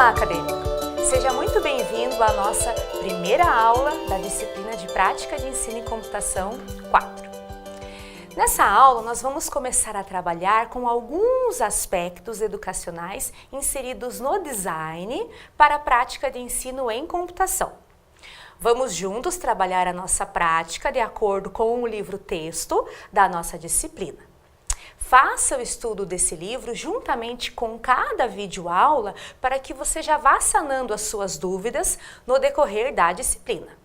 Olá, acadêmico! Seja muito bem-vindo à nossa primeira aula da disciplina de Prática de Ensino em Computação 4. Nessa aula, nós vamos começar a trabalhar com alguns aspectos educacionais inseridos no design para a prática de ensino em computação. Vamos juntos trabalhar a nossa prática de acordo com o livro-texto da nossa disciplina. Faça o estudo desse livro juntamente com cada videoaula para que você já vá sanando as suas dúvidas no decorrer da disciplina.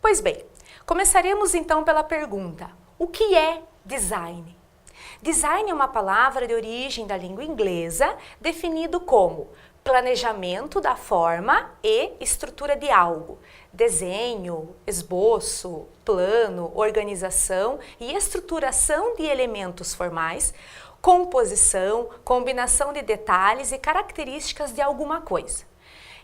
Pois bem, começaremos então pela pergunta: o que é design? Design é uma palavra de origem da língua inglesa, definido como planejamento da forma e estrutura de algo, desenho, esboço, plano, organização e estruturação de elementos formais, composição, combinação de detalhes e características de alguma coisa.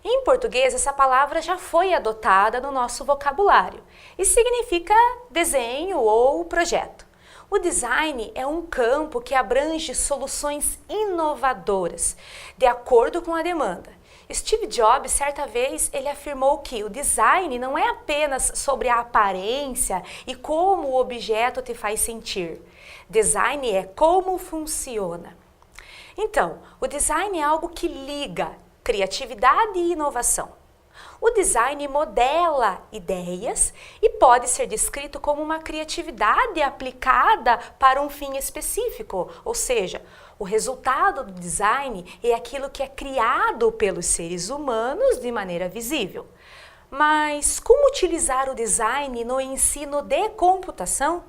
Em português, essa palavra já foi adotada no nosso vocabulário e significa desenho ou projeto. O design é um campo que abrange soluções inovadoras, de acordo com a demanda. Steve Jobs, certa vez, ele afirmou que o design não é apenas sobre a aparência e como o objeto te faz sentir. Design é como funciona. Então, o design é algo que liga criatividade e inovação. O design modela ideias e pode ser descrito como uma criatividade aplicada para um fim específico, ou seja, o resultado do design é aquilo que é criado pelos seres humanos de maneira visível. Mas como utilizar o design no ensino de computação?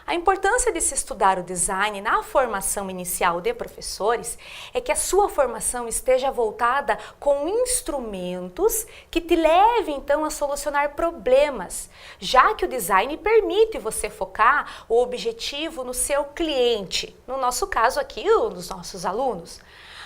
A importância de se estudar o design na formação inicial de professores é que a sua formação esteja voltada com instrumentos que te levem então a solucionar problemas, já que o design permite você focar o objetivo no seu cliente, no nosso caso aqui, os nossos alunos.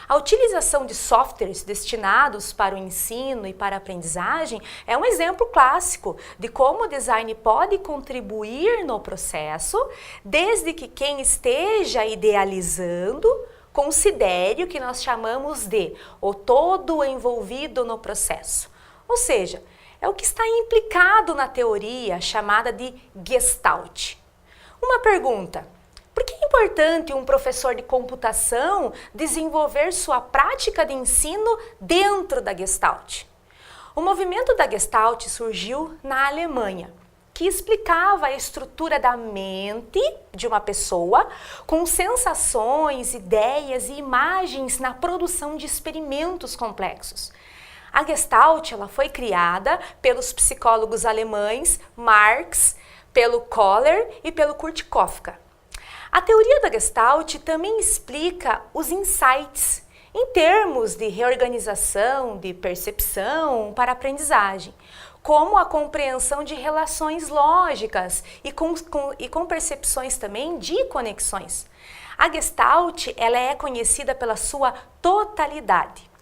A utilização de softwares destinados para o ensino e para a aprendizagem é um exemplo clássico de como o design pode contribuir no processo, desde que quem esteja idealizando considere o que nós chamamos de o todo envolvido no processo. Ou seja, é o que está implicado na teoria chamada de Gestalt. Uma pergunta: por que é importante um professor de computação desenvolver sua prática de ensino dentro da Gestalt? O movimento da Gestalt surgiu na Alemanha, que explicava a estrutura da mente de uma pessoa com sensações, ideias e imagens na produção de experimentos complexos. A Gestalt ela foi criada pelos psicólogos alemães Marx, pelo Kohler e pelo Kurt Kofka. A teoria da Gestalt também explica os insights em termos de reorganização, de percepção para a aprendizagem, como a compreensão de relações lógicas e com percepções também de conexões. A Gestalt ela é conhecida pela sua totalidade.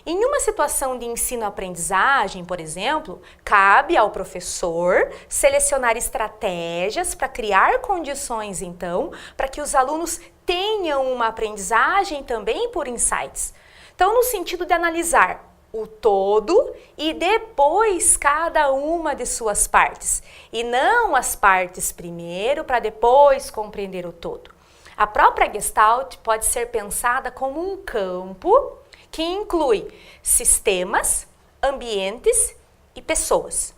Em uma situação de ensino-aprendizagem, por exemplo, cabe ao professor selecionar estratégias para criar condições, então, para que os alunos tenham uma aprendizagem também por insights. Então, no sentido de analisar o todo e depois cada uma de suas partes, e não as partes primeiro para depois compreender o todo. A própria Gestalt pode ser pensada como um campo que inclui sistemas, ambientes e pessoas.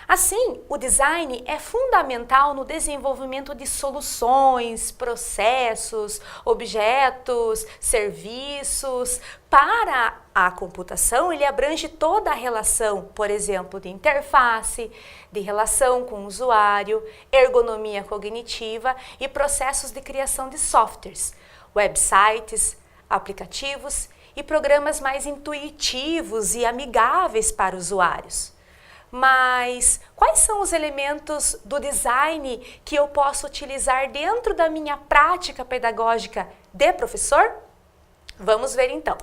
Assim, o design é fundamental no desenvolvimento de soluções, processos, objetos, serviços. Para a computação, ele abrange toda a relação, por exemplo, de interface, de relação com o usuário, ergonomia cognitiva e processos de criação de softwares, websites, aplicativos e programas mais intuitivos e amigáveis para usuários. Mas quais são os elementos do design que eu posso utilizar dentro da minha prática pedagógica de professor? Vamos ver então.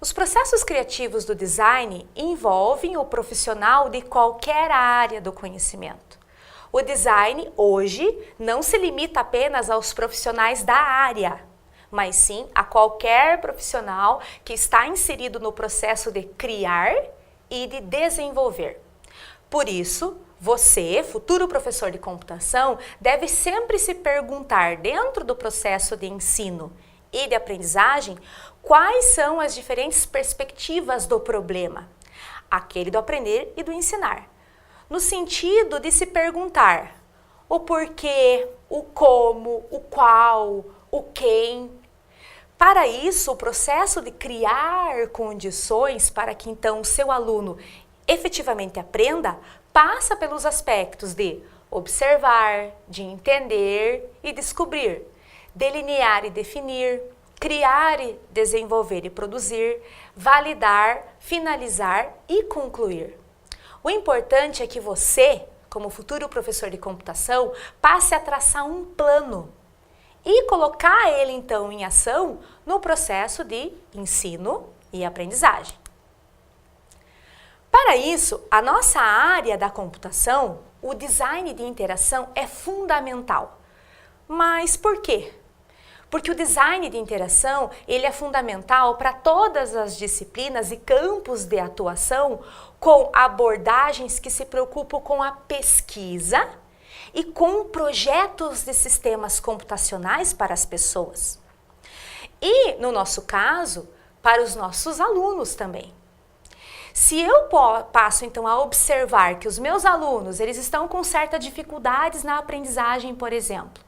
Os processos criativos do design envolvem o profissional de qualquer área do conhecimento. O design hoje não se limita apenas aos profissionais da área, mas sim a qualquer profissional que está inserido no processo de criar e de desenvolver. Por isso, você, futuro professor de computação, deve sempre se perguntar, dentro do processo de ensino e de aprendizagem, quais são as diferentes perspectivas do problema, aquele do aprender e do ensinar, no sentido de se perguntar o porquê, o como, o qual, o quem. Para isso, o processo de criar condições para que então o seu aluno efetivamente aprenda passa pelos aspectos de observar, de entender e descobrir, delinear e definir, criar e desenvolver e produzir, validar, finalizar e concluir. O importante é que você, como futuro professor de computação, passe a traçar um plano e colocar ele então em ação no processo de ensino e aprendizagem. Para isso, a nossa área da computação, o design de interação é fundamental. Mas por quê? Porque o design de interação, ele é fundamental para todas as disciplinas e campos de atuação com abordagens que se preocupam com a pesquisa e com projetos de sistemas computacionais para as pessoas. E, no nosso caso, para os nossos alunos também. Se eu passo então a observar que os meus alunos, eles estão com certas dificuldades na aprendizagem, por exemplo,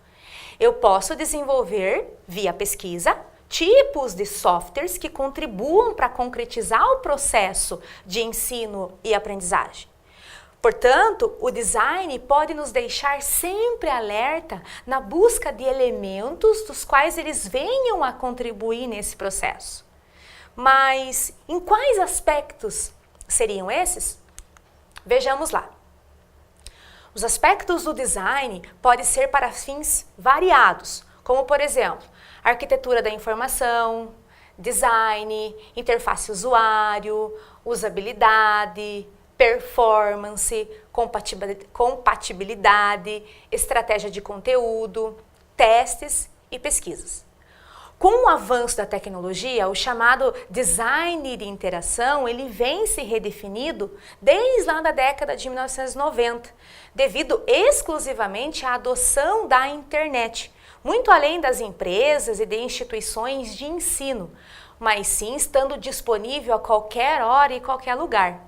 eu posso desenvolver, via pesquisa, tipos de softwares que contribuam para concretizar o processo de ensino e aprendizagem. Portanto, o design pode nos deixar sempre alerta na busca de elementos dos quais eles venham a contribuir nesse processo. Mas em quais aspectos seriam esses? Vejamos lá. Os aspectos do design podem ser para fins variados, como por exemplo, arquitetura da informação, design, interface usuário, usabilidade, performance, compatibilidade, estratégia de conteúdo, testes e pesquisas. Com o avanço da tecnologia, o chamado design de interação, ele vem se redefinido desde lá da década de 1990, devido exclusivamente à adoção da internet, muito além das empresas e de instituições de ensino, mas sim estando disponível a qualquer hora e qualquer lugar.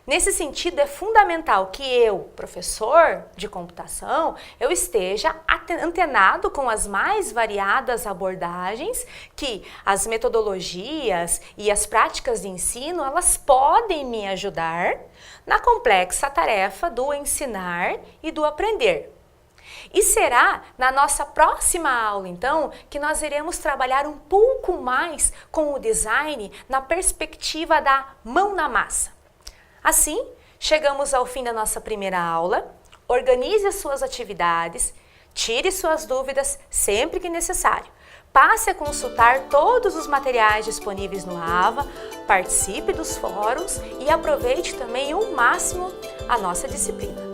Nesse sentido, é fundamental que eu, professor de computação, eu esteja antenado com as mais variadas abordagens que as metodologias e as práticas de ensino, elas podem me ajudar na complexa tarefa do ensinar e do aprender. E será na nossa próxima aula, então, que nós iremos trabalhar um pouco mais com o design na perspectiva da mão na massa. Assim, chegamos ao fim da nossa primeira aula. Organize as suas atividades, tire suas dúvidas sempre que necessário. Passe a consultar todos os materiais disponíveis no AVA, participe dos fóruns e aproveite também ao máximo a nossa disciplina.